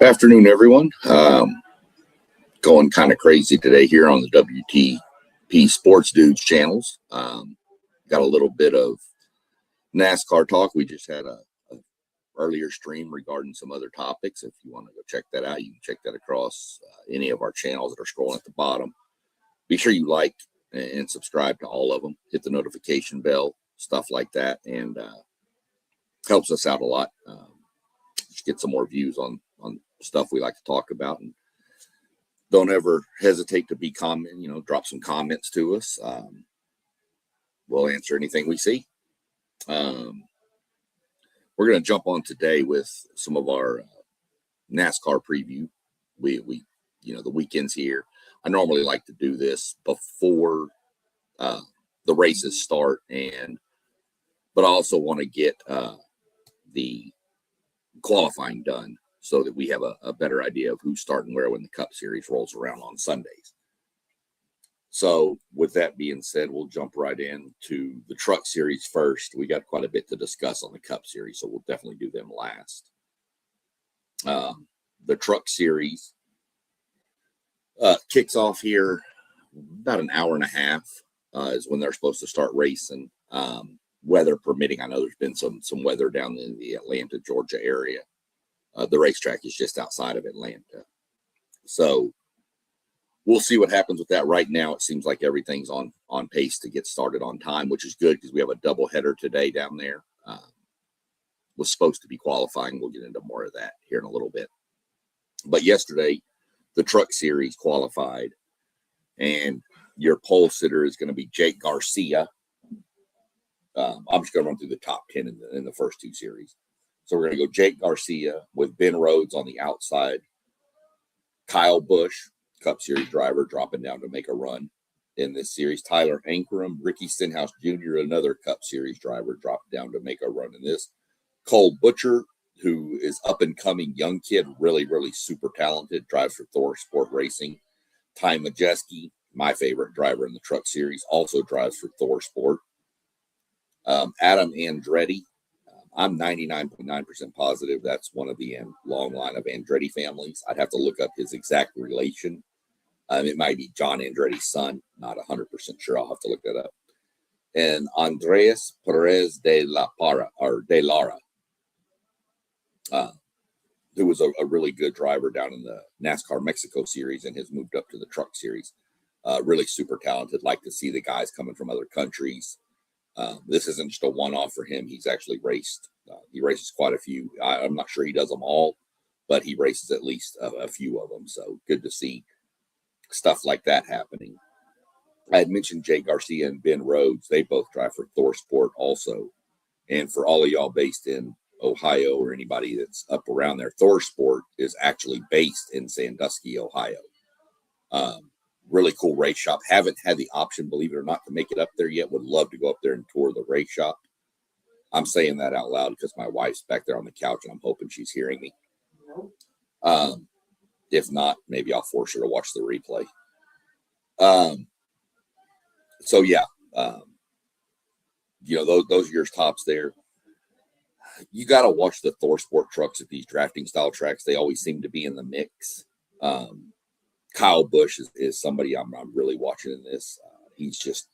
Afternoon, everyone. Going kind of crazy today here on the WTP Sports Dudes channels. Got a little bit of NASCAR talk. We just had a earlier stream regarding some other topics. If you want to go check that out, you can check that across any of our channels that are scrolling at the bottom. Be sure you like and subscribe to all of them. Hit the notification bell, stuff like that, and helps us out a lot. Just get some more views on stuff we like to talk about, and don't ever hesitate to be drop some comments to us. We'll answer anything we see. We're going to jump on today with some of our NASCAR preview. We the weekend's here. I normally like to do this before the races start, but I also want to get the qualifying done so that we have a better idea of who's starting where when the Cup Series rolls around on Sundays. So with that being said, we'll jump right into the Truck Series first. We got quite a bit to discuss on the Cup Series, so we'll definitely do them last. The Truck Series kicks off here about an hour and a half is when they're supposed to start racing. Weather permitting. I know there's been some weather down in the Atlanta, Georgia area. The racetrack is just outside of Atlanta. So we'll see what happens with that. Right now, it seems like everything's on pace to get started on time, which is good because we have a doubleheader today down there. Was supposed to be qualifying. We'll get into more of that here in a little bit. But yesterday, the Truck Series qualified, and your pole sitter is going to be Jake Garcia. I'm just going to run through the top 10 in the first two series. So we're going to go Jake Garcia with Ben Rhodes on the outside. Kyle Busch, Cup Series driver, dropping down to make a run in this series. Tyler Ankrum, Ricky Stenhouse Jr., another Cup Series driver, dropped down to make a run in this. Cole Butcher, who is up-and-coming young kid, really, really super talented, drives for Thor Sport Racing. Ty Majeski, my favorite driver in the Truck Series, also drives for Thor Sport. Adam Andretti, I'm 99.9% positive that's one of the long line of Andretti families. I'd have to look up his exact relation. It might be John Andretti's son. Not 100% sure. I'll have to look that up. And Andres Perez de Lara, who was a really good driver down in the NASCAR Mexico Series and has moved up to the Truck Series. Really super talented. Like to see the guys coming from other countries. This isn't just a one-off for him. He's actually raced. He races quite a few. I'm not sure he does them all, but he races at least a few of them. So good to see stuff like that happening. I had mentioned Jay Garcia and Ben Rhodes. They both drive for Thor Sport also. And for all of y'all based in Ohio or anybody that's up around there, Thor Sport is actually based in Sandusky, Ohio. Really cool race shop. Haven't had the option, believe it or not, to make it up there yet. Would love to go up there and tour the race shop. I'm saying that out loud because my wife's back there on the couch and I'm hoping she's hearing me. If not, maybe I'll force her to watch the replay. So yeah, those are your tops there. You got to watch the Thor Sport trucks at these drafting style tracks. They always seem to be in the mix. Kyle Busch is somebody I'm really watching in this. He's just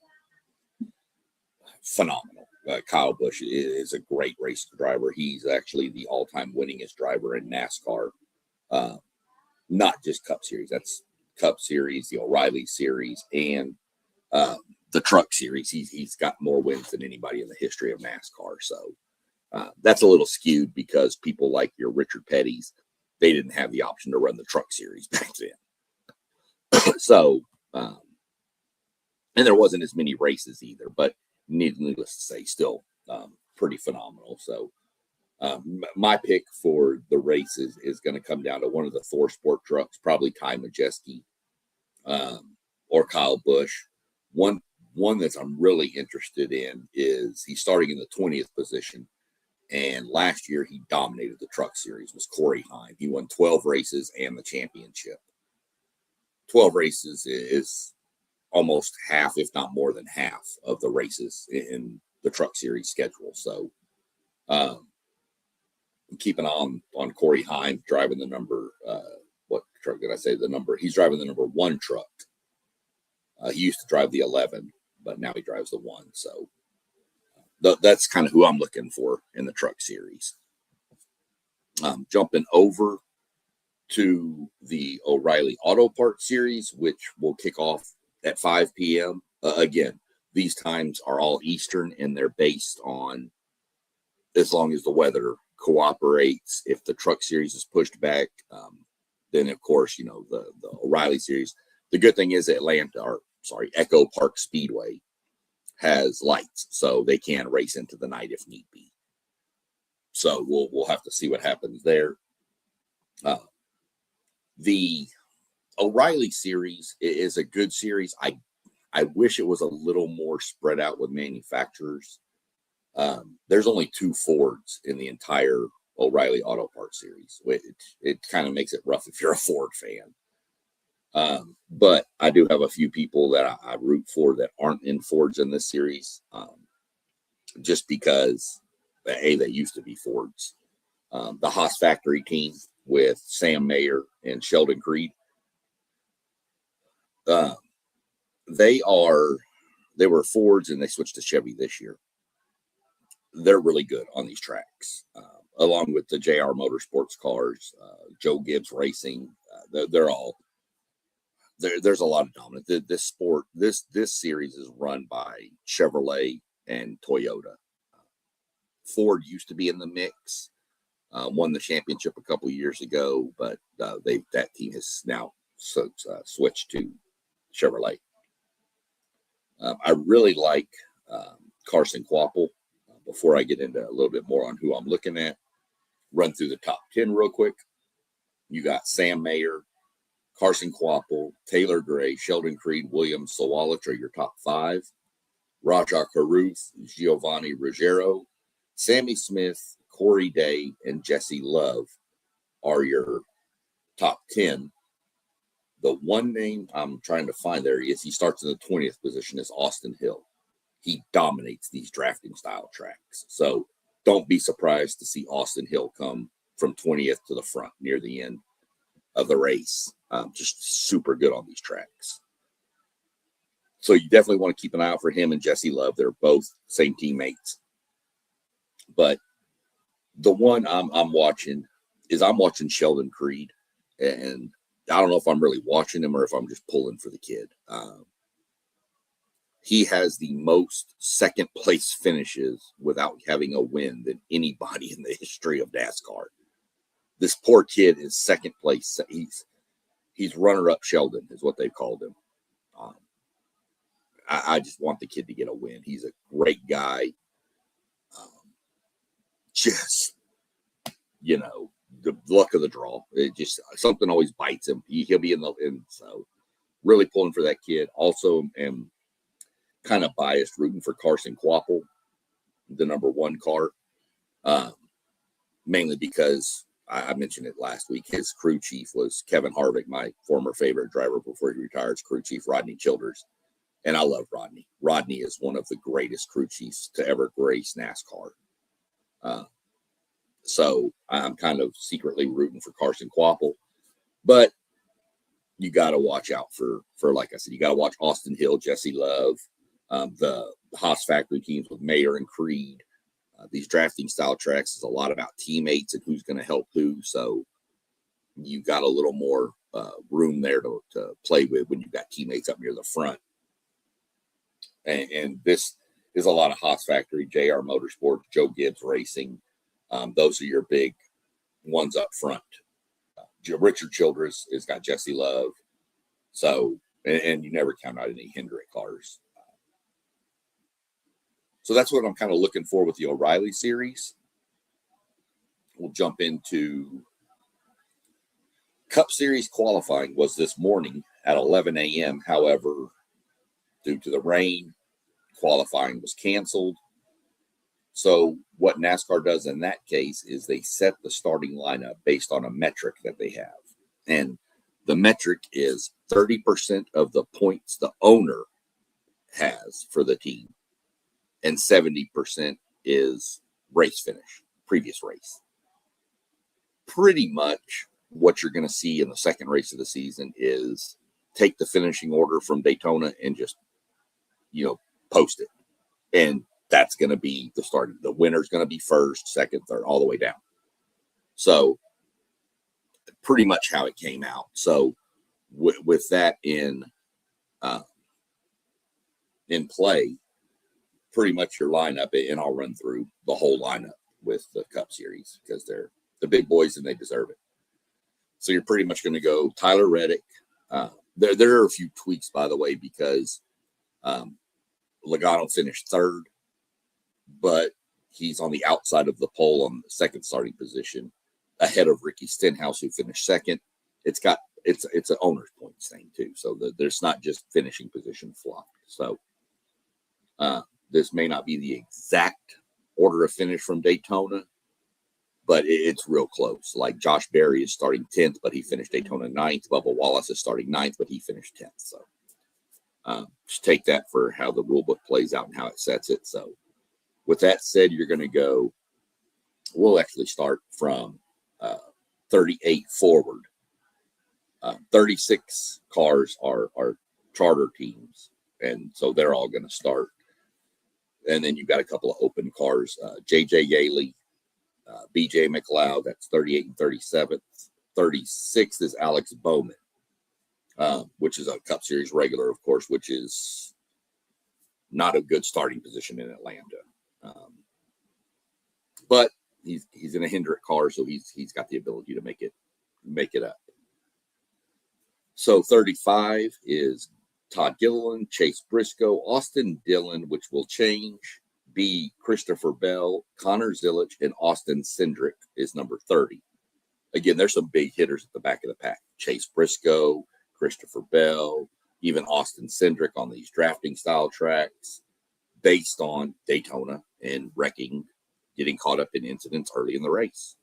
phenomenal. Kyle Busch is a great race driver. He's actually the all-time winningest driver in NASCAR. Not just Cup Series. That's Cup Series, the O'Reilly Series, and the Truck Series. He's got more wins than anybody in the history of NASCAR. So that's a little skewed because people like your Richard Petty's, they didn't have the option to run the Truck Series back then. So, and there wasn't as many races either, but needless to say, still pretty phenomenal. So, my pick for the races is going to come down to one of the Thor Sport trucks, probably Ty Majeski or Kyle Busch. One that I'm really interested in is he's starting in the 20th position, and last year he dominated the Truck Series. Was Corey Heim. He won 12 races and the championship. 12 races is almost half, if not more than half, of the races in the Truck Series schedule. So keep an eye on Corey Hines driving the number. What truck did I say? The number. He's driving the number 1 truck. He used to drive the 11, but now he drives the 1. So that's kind of who I'm looking for in the truck series. Jumping over to the O'Reilly Auto Parts series, which will kick off at 5 p.m. Again, these times are all Eastern, and they're based on as long as the weather cooperates. If the truck series is pushed back, then of course, the O'Reilly series. The good thing is Echo Park Speedway has lights, so they can race into the night if need be. So we'll have to see what happens there. The O'Reilly series is a good series. I wish it was a little more spread out with manufacturers. There's only 2 Fords in the entire O'Reilly Auto Parts series. It kind of makes it rough if you're a Ford fan. But I do have a few people that I root for that aren't in Fords in this series, just because, they used to be Fords. The Haas Factory team with Sam Mayer and Sheldon Creed, they were Fords and they switched to Chevy this year. They're really good on these tracks, along with the JR Motorsports cars, Joe Gibbs Racing. They're all there's a lot of dominance. This series is run by Chevrolet and Toyota. Ford used to be in the mix, won the championship a couple years ago, but that team has now switched to Chevrolet. I really like Carson Kvapil. Before I get into a little bit more on who I'm looking at, run through the top 10 real quick. You got Sam Mayer, Carson Kvapil, Taylor Gray, Sheldon Creed, William Sawalich are your top 5. Raja Caruth, Giovanni Ruggiero, Sammy Smith, Corey Day, and Jesse Love are your top 10. The one name I'm trying to find there is he starts in the 20th position is Austin Hill. He dominates these drafting style tracks. So don't be surprised to see Austin Hill come from 20th to the front near the end of the race. Just super good on these tracks. So you definitely want to keep an eye out for him and Jesse Love. They're both same teammates. But the one I'm watching Sheldon Creed. And I don't know if I'm really watching him or if I'm just pulling for the kid. He has the most second place finishes without having a win than anybody in the history of NASCAR. This poor kid is second place. He's runner-up Sheldon is what they've called him. I just want the kid to get a win. He's a great guy. The luck of the draw. It just something always bites him. He'll be in so really pulling for that kid. Also am kind of biased rooting for Carson Kvapil, the number 1 car, mainly because I mentioned it last week. His crew chief was Kevin Harvick, my former favorite driver before he retired, crew chief Rodney Childers. And I love Rodney. Rodney is one of the greatest crew chiefs to ever grace NASCAR. So I'm kind of secretly rooting for Carson Kvapil. But you got to watch out for, like I said, you got to watch Austin Hill, Jesse Love, the Haas Factory teams with Mayer and Creed. These drafting style tracks is a lot about teammates and who's going to help who. So you got a little more room there to play with when you've got teammates up near the front. And this is a lot of Haas Factory, JR Motorsports, Joe Gibbs Racing. Those are your big ones up front. Richard Childress has got Jesse Love. So, and you never count out any Hendrick cars. So that's what I'm kind of looking for with the O'Reilly series. We'll jump into Cup Series qualifying was this morning at 11 a.m. However, due to the rain, qualifying was canceled. So what NASCAR does in that case is they set the starting lineup based on a metric that they have. And the metric is 30% of the points the owner has for the team. And 70% is race finish, previous race. pretty much what you're going to see in the second race of the season is take the finishing order from Daytona and just, post it. And that's going to be the start. The winner's going to be first, second, third, all the way down. So pretty much how it came out. So with that in play, pretty much your lineup, and I'll run through the whole lineup with the Cup Series because they're the big boys and they deserve it. So you're pretty much going to go Tyler Reddick. There are a few tweaks, by the way, because Logano finished third, but he's on the outside of the pole on the second starting position, ahead of Ricky Stenhouse, who finished second. It's an owner's points thing too, so there's not just finishing position flopped. So this may not be the exact order of finish from Daytona, but it's real close. Like Josh Berry is starting 10th, but he finished Daytona 9th. Bubba Wallace is starting 9th, but he finished 10th. So just take that for how the rule book plays out and how it sets it. So with that said, you're going to go, we'll actually start from 38 forward. 36 cars are charter teams, and so they're all going to start. And then you've got a couple of open cars. J.J. Yaley, B.J. McLeod, that's 38 and 37th. 36th is Alex Bowman, which is a Cup Series regular, of course, which is not a good starting position in Atlanta. But he's in a Hendrick car, so he's got the ability to make it up. So 35 is Todd Gilliland, Chase Briscoe, Austin Dillon, which will change, be Christopher Bell, Connor Zilich, and Austin Cindric is number 30. Again, there's some big hitters at the back of the pack. Chase Briscoe, Christopher Bell, even Austin Cindric on these drafting style tracks based on Daytona and getting caught up in incidents early in the race.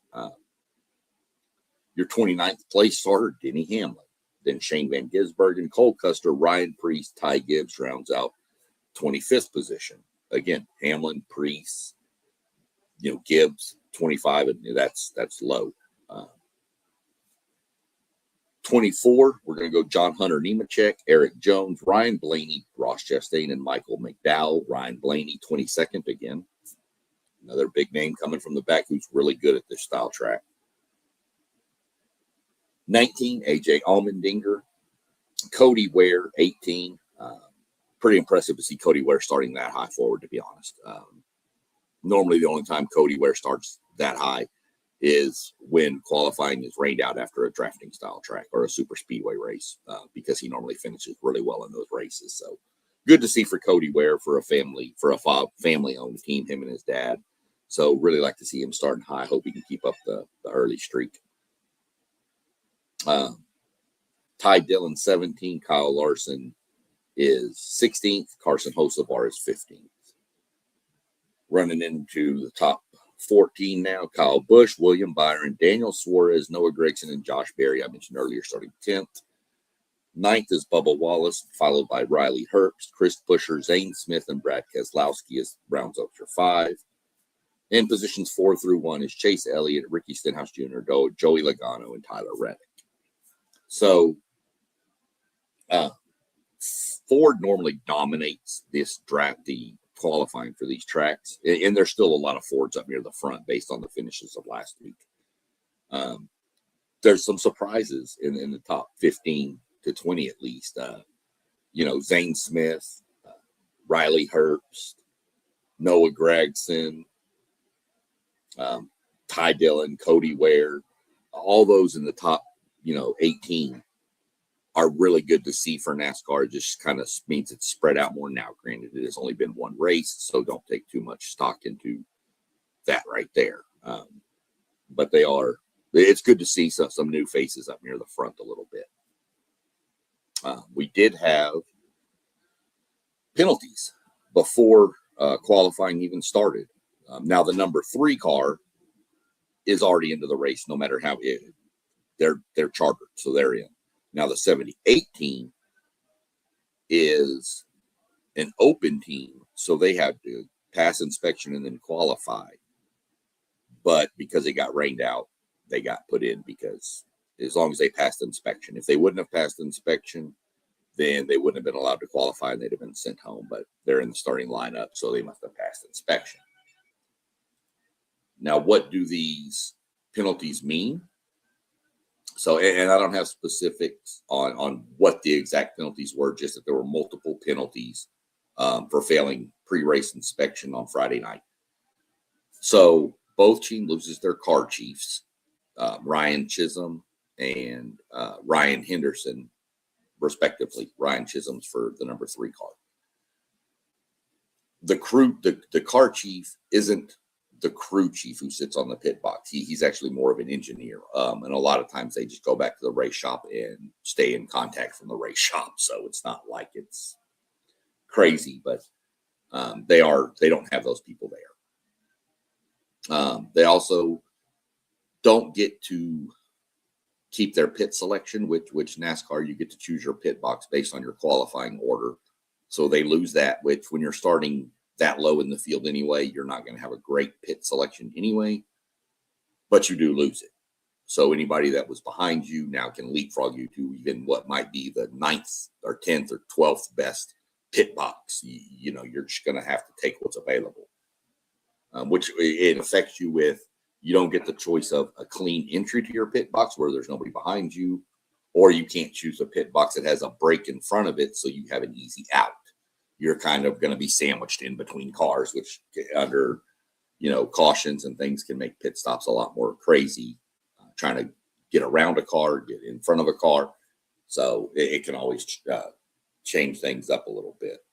Your 29th place starter, Denny Hamlin. Then Shane Van Gisbergen, Cole Custer, Ryan Preece, Ty Gibbs rounds out 25th position. Again, Hamlin, Preece, Gibbs, 25, and that's low. 24, we're going to go John Hunter Nemechek, Eric Jones, Ryan Blaney, Ross Chastain, and Michael McDowell. Ryan Blaney, 22nd again. Another big name coming from the back who's really good at this style track. 19, AJ Allmendinger, Cody Ware, 18. Pretty impressive to see Cody Ware starting that high forward, to be honest. Normally, the only time Cody Ware starts that high is when qualifying is rained out after a drafting style track or a super speedway race, because he normally finishes really well in those races. So good to see for Cody Ware for a family-owned team, him and his dad. So really like to see him starting high. Hope he can keep up the early streak. Ty Dillon, 17. Kyle Larson is 16th. Carson Hocevar is 15th. Running into the top 14 now. Kyle Busch, William Byron, Daniel Suarez, Noah Gragson, and Josh Berry, I mentioned earlier, starting 10th. 9th is Bubba Wallace, followed by Riley Herbst, Chris Buescher, Zane Smith, and Brad Keselowski as rounds up your 5. In positions 4 through 1 is Chase Elliott, Ricky Stenhouse Jr., Joey Logano, and Tyler Reddick. So Ford normally dominates this draft, the qualifying for these tracks, and there's still a lot of Fords up near the front based on the finishes of last week. There's some surprises in the top 15 to 20 at least. Zane Smith, Riley Herbst, Noah Gragson, Ty Dillon, Cody Ware, all those in the top 18 are really good to see for NASCAR. It just kind of means it's spread out more now. Granted, it has only been one race, so don't take too much stock into that right there. But it's good to see some new faces up near the front a little bit. We did have penalties before qualifying even started. Now the number 3 car is already into the race, no matter how they're chartered, so they're in. Now the 78 team is an open team, so they have to pass inspection and then qualify. But because it got rained out, they got put in, because as long as they passed inspection. If they wouldn't have passed inspection, then they wouldn't have been allowed to qualify and they'd have been sent home. But they're in the starting lineup, so they must have passed inspection. Now, what do these penalties mean? So, and I don't have specifics on what the exact penalties were, just that there were multiple penalties for failing pre-race inspection on Friday night. So both team loses their car chiefs, Ryan Chisholm and Ryan Henderson, respectively. Ryan Chisholm's for the number 3 car. The car chief isn't the crew chief who sits on the pit box. He's actually more of an engineer. And a lot of times they just go back to the race shop and stay in contact from the race shop. So it's not like it's crazy, but they don't have those people there. They also don't get to keep their pit selection, which NASCAR, you get to choose your pit box based on your qualifying order. So they lose that, which when you're starting that low in the field anyway, you're not going to have a great pit selection anyway, but you do lose it. So anybody that was behind you now can leapfrog you to even what might be the 9th or 10th or 12th best pit box. You're just going to have to take what's available, which it affects you with. You don't get the choice of a clean entry to your pit box where there's nobody behind you, or you can't choose a pit box that has a break in front of it so you have an easy out. You're kind of going to be sandwiched in between cars, which under, cautions and things can make pit stops a lot more crazy, trying to get around a car, get in front of a car. So it can always change things up a little bit.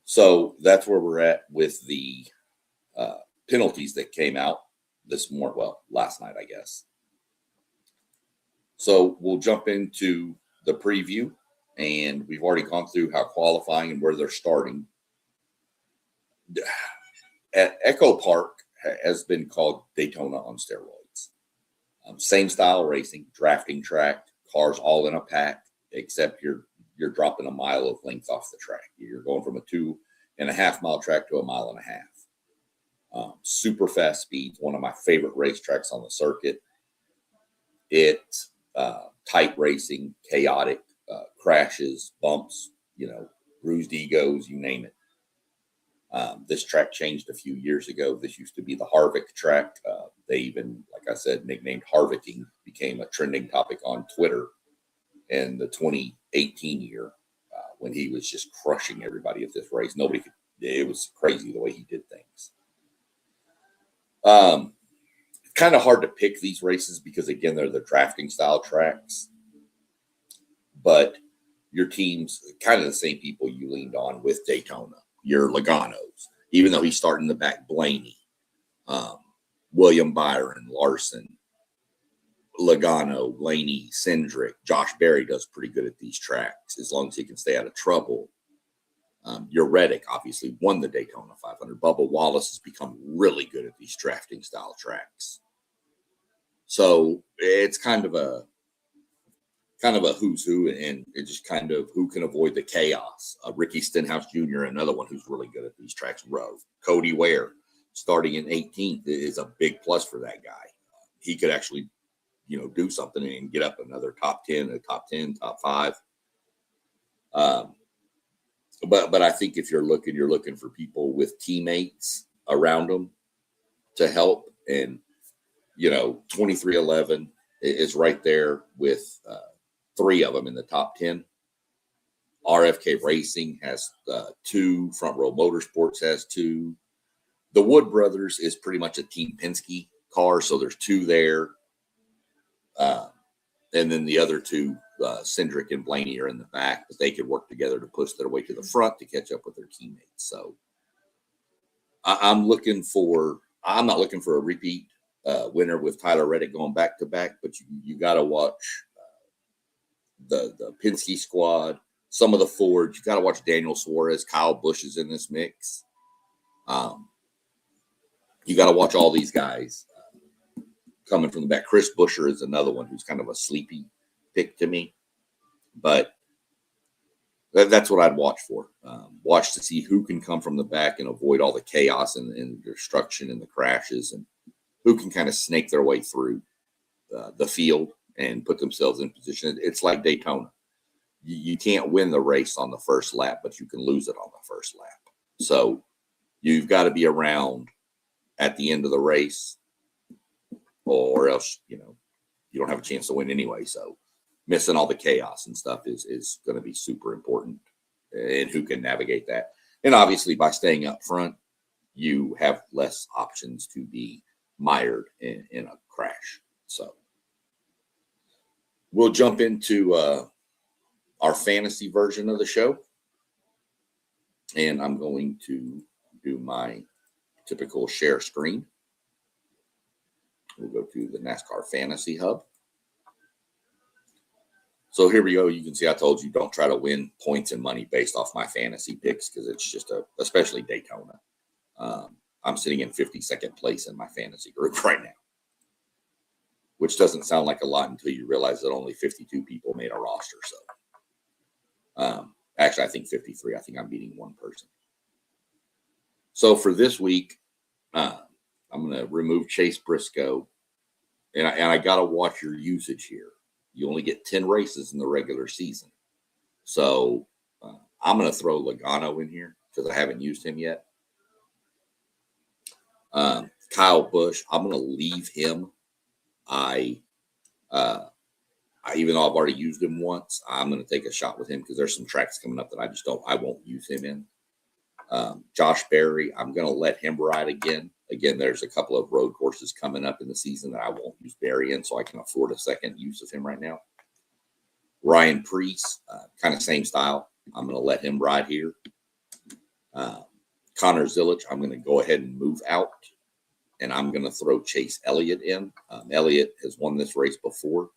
So that's where we're at with the penalties that came out this morning. Well, last night, I guess. So we'll jump into the preview, and we've already gone through how qualifying and where they're starting. At Echo Park has been called Daytona on steroids. Same style racing, drafting track, cars all in a pack, except you're dropping a mile of length off the track. You're going from a 2.5 mile track to a 1.5 miles. Super fast speeds, one of my favorite racetracks on the circuit. It's tight racing, chaotic, crashes, bumps, bruised egos, you name it. This track changed a few years ago. This used to be the Harvick track. They even, like I said, nicknamed Harvicking, became a trending topic on Twitter in the 2018 year when he was just crushing everybody at this race. It was crazy the way he did things. Kind of hard to pick these races because, again, they're the drafting style tracks. But your team's kind of the same people you leaned on with Daytona. Your Logano's, even though he's starting in the back, Blaney, William Byron, Larson, Logano, Blaney, Cindric, Josh Berry does pretty good at these tracks as long as he can stay out of trouble. Your Reddick obviously won the Daytona 500. Bubba Wallace has become really good at these drafting style tracks. So it's kind of a who's who, and it's just kind of who can avoid the chaos. Ricky Stenhouse Jr., another one who's really good at these tracks. Cody Ware, starting in 18th, is a big plus for that guy. He could actually, do something and get up another top 10, top 5. But I think if you're looking for people with teammates around them to help, and 2311 is right there with 3 of them in the top 10. RFK Racing has 2. Front Row Motorsports has 2. The Wood Brothers is pretty much a Team Penske car, so there's 2 there. And then the other 2, Cindric and Blaney, are in the back, but they could work together to push their way to the front to catch up with their teammates. So I'm not looking for a repeat winner with Tyler Reddick going back to back, but you got to watch the Penske squad, some of the Fords. You got to watch Daniel Suarez. Kyle Busch is in this mix. You got to watch all these guys coming from the back. Chris Buescher is another one who's kind of a sleepy pick to me, but that's what I'd watch for. Watch to see who can come from the back and avoid all the chaos and the destruction and the crashes, and who can kind of snake their way through the field and put themselves in position. It's like Daytona. You can't win the race on the first lap, but you can lose it on the first lap. So you've got to be around at the end of the race, or else, you don't have a chance to win anyway. So missing all the chaos and stuff is going to be super important, and who can navigate that. And obviously by staying up front, you have less options to be mired in a crash. So we'll jump into our fantasy version of the show. And I'm going to do my typical share screen. We'll go to the NASCAR Fantasy Hub. So here we go. You can see I told you don't try to win points and money based off my fantasy picks, because it's just especially Daytona. I'm sitting in 52nd place in my fantasy group right now, which doesn't sound like a lot until you realize that only 52 people made a roster. So actually, I think 53. I think I'm beating one person. So for this week, I'm going to remove Chase Briscoe, and I got to watch your usage here. You only get 10 races in the regular season. So I'm going to throw Logano in here because I haven't used him yet. Kyle Busch, I'm going to leave him. Even though I've already used him once, I'm going to take a shot with him because there's some tracks coming up that I won't use him in. Josh Berry, I'm going to let him ride again. Again, there's a couple of road courses coming up in the season that I won't use Berry in, so I can afford a second use of him right now. Ryan Preece, kind of same style. I'm going to let him ride here. Connor Zilic, I'm going to go ahead and move out, and I'm going to throw Chase Elliott in. Elliott has won this race before,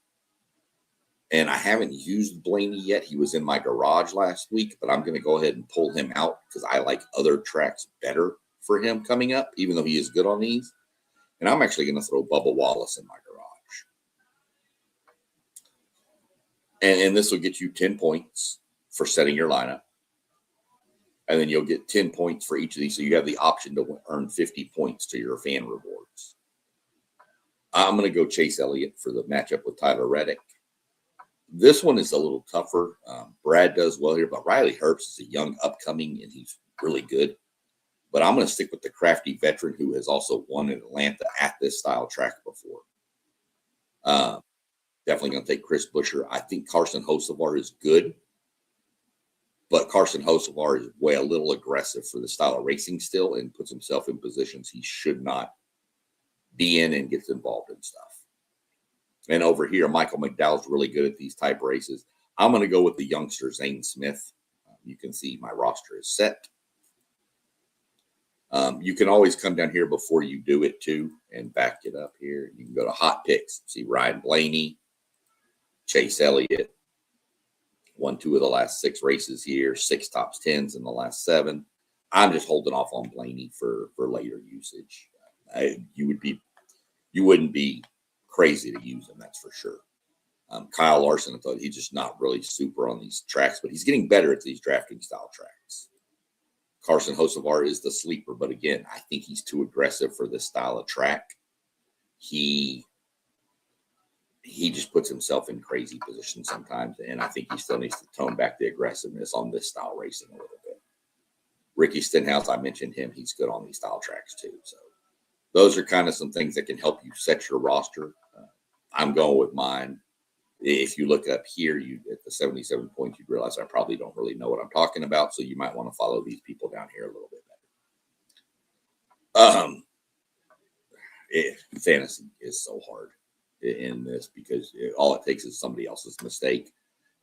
and I haven't used Blaney yet. He was in my garage last week, but I'm going to go ahead and pull him out because I like other tracks better for him coming up, even though he is good on these. And I'm actually going to throw Bubba Wallace in my garage. And this will get you 10 points for setting your lineup. And then you'll get 10 points for each of these. So you have the option to earn 50 points to your fan rewards. I'm going to go Chase Elliott for the matchup with Tyler Reddick. This one is a little tougher. Brad does well here, but Riley Herbst is a young upcoming, and he's really good. But I'm going to stick with the crafty veteran who has also won in Atlanta at this style track before. Definitely going to take Chris Buescher. I think Carson Hocevar is good, but Carson Hocevar is way a little aggressive for the style of racing still and puts himself in positions he should not be in and gets involved in stuff. And over here, Michael McDowell's really good at these type races. I'm going to go with the youngster, Zane Smith. You can see my roster is set. You can always come down here before you do it too and back it up here. You can go to hot picks. See Ryan Blaney, Chase Elliott, won 2 of the last 6 races here, 6 top 10s in the last 7. I'm just holding off on Blaney for later usage. You wouldn't be crazy to use him, that's for sure. Kyle Larson, I thought he's just not really super on these tracks, but he's getting better at these drafting style tracks. Carson Hocevar is the sleeper, but again, I think he's too aggressive for this style of track. He just puts himself in crazy positions sometimes, and I think he still needs to tone back the aggressiveness on this style racing a little bit. Ricky Stenhouse, I mentioned him. He's good on these style tracks too. So those are kind of some things that can help you set your roster. I'm going with mine. If you look up here, at the 77 points, you'd realize I probably don't really know what I'm talking about. So you might want to follow these people down here a little bit better. Fantasy is so hard in this because all it takes is somebody else's mistake.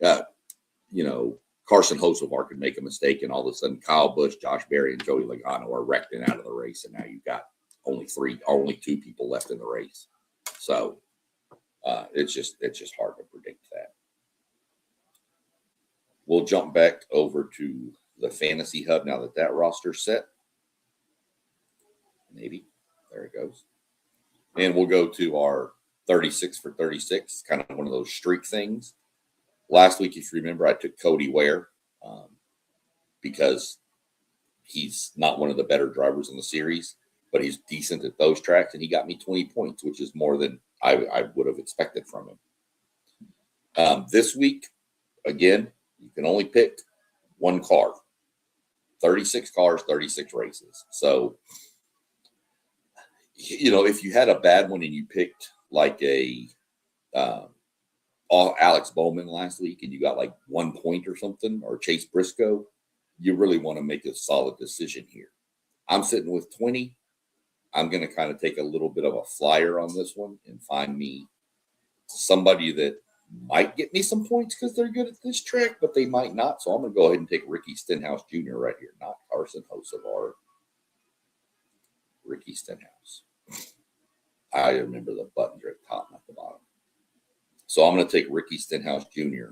Carson Hocevar could make a mistake, and all of a sudden Kyle Busch, Josh Berry, and Joey Logano are wrecked and out of the race, and now you've got only 2 people left in the race. So it's just hard to predict that. We'll jump back over to the Fantasy Hub now that roster's set. Maybe. There it goes. And we'll go to our 36 for 36, kind of one of those streak things. Last week, if you remember, I took Cody Ware because he's not one of the better drivers in the series, but he's decent at those tracks, and he got me 20 points, which is more than I would have expected from him. This week, again, you can only pick one car. 36 cars, 36 races. So, if you had a bad one and you picked like a Alex Bowman last week and you got like 1 point or something, or Chase Briscoe, you really want to make a solid decision here. I'm sitting with 20. I'm going to kind of take a little bit of a flyer on this one and find me somebody that might get me some points because they're good at this track, but they might not. So I'm going to go ahead and take Ricky Stenhouse Jr. right here, not Carson Hocevar. Ricky Stenhouse. I remember the buttons are at the top, not the bottom. So I'm going to take Ricky Stenhouse Jr.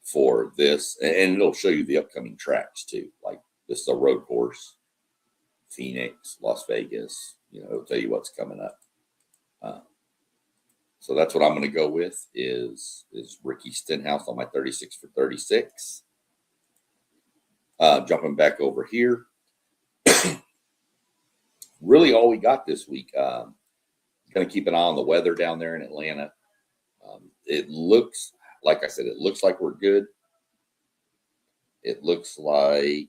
for this, and it'll show you the upcoming tracks too. Like this is a road course, Phoenix, Las Vegas. It'll tell you what's coming up. So that's what I'm going to go with is Ricky Stenhouse on my 36 for 36. Jumping back over here. Really all we got this week. Going to keep an eye on the weather down there in Atlanta. It looks, like I said, it looks like we're good. It looks like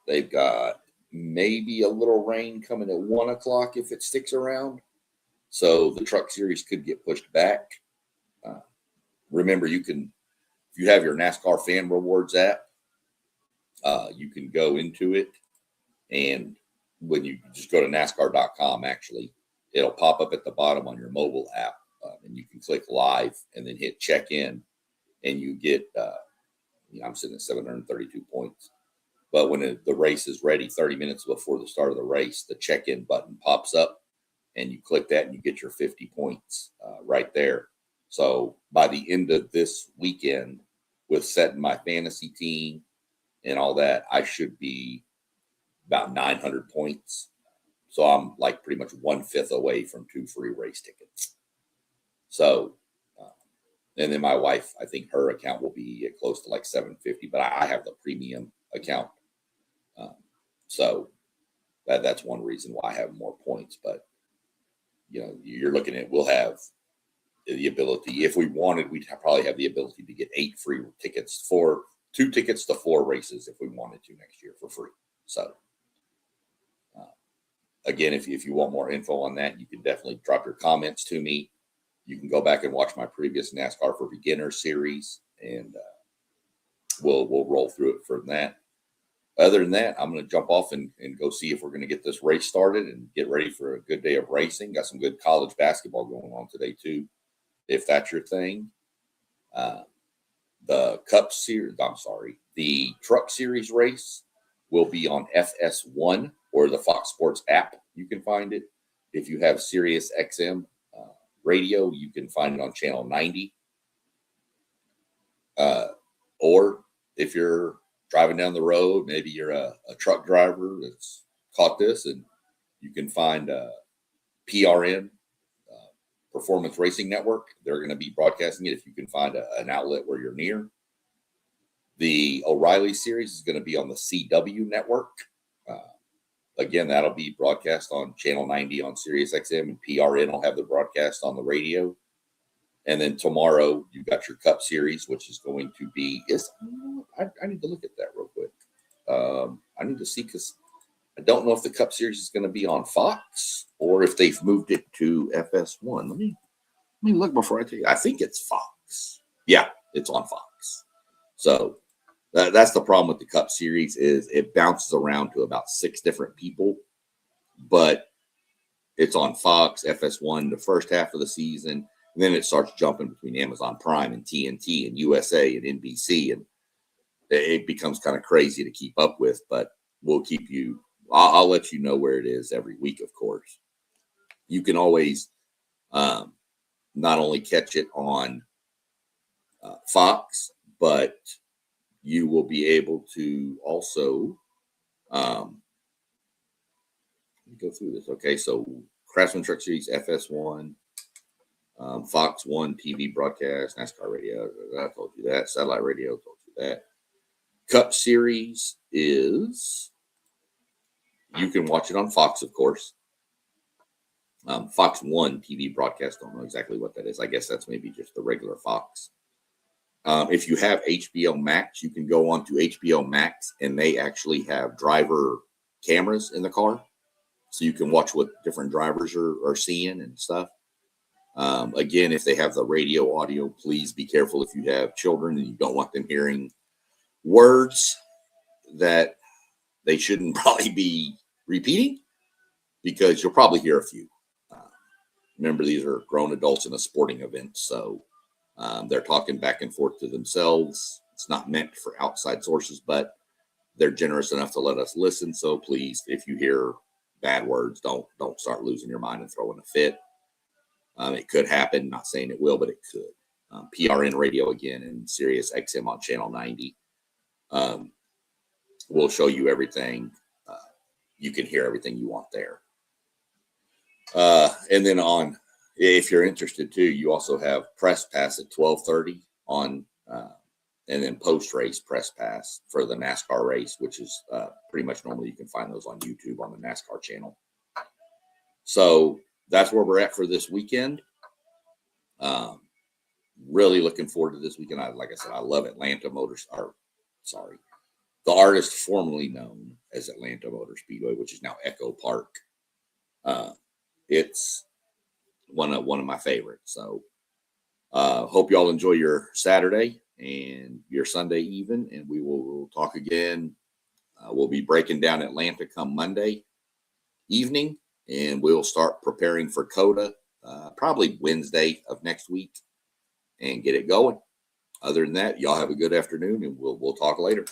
they've got maybe a little rain coming at 1 o'clock if it sticks around. So the truck series could get pushed back. Remember, if you have your NASCAR Fan Rewards app, you can go into it, and when you just go to NASCAR.com, actually, it'll pop up at the bottom on your mobile app, and you can click live and then hit check in, and you get, I'm sitting at 732 points. But when the race is ready, 30 minutes before the start of the race, the check-in button pops up, and you click that and you get your 50 points right there. So by the end of this weekend, with setting my fantasy team and all that, I should be about 900 points. So I'm like pretty much 1/5 away from 2 free race tickets. So, and then my wife, I think her account will be close to like 750, but I have the premium account. So that's one reason why I have more points. But you're looking at, we'll have the ability, if we wanted, we'd probably have the ability to get 8 free tickets, 2 tickets to 4 races if we wanted to next year for free. So again, if you want more info on that, you can definitely drop your comments to me. You can go back and watch my previous NASCAR for Beginners series, and we'll roll through it from that. Other than that, I'm going to jump off and go see if we're going to get this race started and get ready for a good day of racing. Got some good college basketball going on today too, if that's your thing. The the Truck Series race will be on FS1 or the Fox Sports app. You can find it. If you have Sirius XM radio, you can find it on channel 90. Or if you're driving down the road, maybe you're a truck driver that's caught this, and you can find PRN, Performance Racing Network. They're going to be broadcasting it if you can find an outlet where you're near. The O'Reilly series is going to be on the CW network. Again, that'll be broadcast on channel 90 on Sirius XM, and PRN will have the broadcast on the radio. And then tomorrow, you've got your Cup Series, which is going to be, I need to look at that real quick. I need to see, because I don't know if the Cup Series is going to be on Fox or if they've moved it to FS1. Let me look before I tell you. I think it's Fox. Yeah, it's on Fox. So that's the problem with the Cup Series, is it bounces around to about 6 different people, but it's on Fox, FS1, the first half of the season. And then it starts jumping between Amazon Prime and TNT and USA and NBC, and it becomes kind of crazy to keep up with. But we'll keep you. I'll let you know where it is every week. Of course, you can always not only catch it on Fox, but you will be able to also let me go through this. Okay, so Craftsman Truck Series FS1. Fox 1 TV broadcast, NASCAR radio, I told you that. Satellite radio, told you that. Cup Series is You can watch it on Fox, of course. Fox 1 TV broadcast. Don't know exactly what that is. I guess that's maybe just the regular Fox. If you have HBO Max, you can go on to HBO Max, and they actually have driver cameras in the car. So you can watch what different drivers are seeing and stuff. Again, if they have the radio audio, please be careful if you have children and you don't want them hearing words that they shouldn't probably be repeating, because you'll probably hear a few. Remember, these are grown adults in a sporting event, so they're talking back and forth to themselves. It's not meant for outside sources, but they're generous enough to let us listen. So please, if you hear bad words, don't start losing your mind and throwing a fit. It could happen. Not saying it will, but it could. PRN radio again and Sirius XM on channel 90. We'll show you everything. You can hear everything you want there. And then if you're interested too, you also have press pass at 12:30 on, and then post race press pass for the NASCAR race, which is pretty much normally you can find those on YouTube on the NASCAR channel. So that's where we're at for this weekend. Really looking forward to this weekend. Like I said, I love Atlanta the artist formerly known as Atlanta Motor Speedway, which is now Echo Park. It's one of my favorites. So hope y'all enjoy your Saturday and your Sunday even, and we'll talk again. We'll be breaking down Atlanta come Monday evening, and we'll start preparing for COTA probably Wednesday of next week and get it going. Other than that, y'all have a good afternoon, and we'll talk later.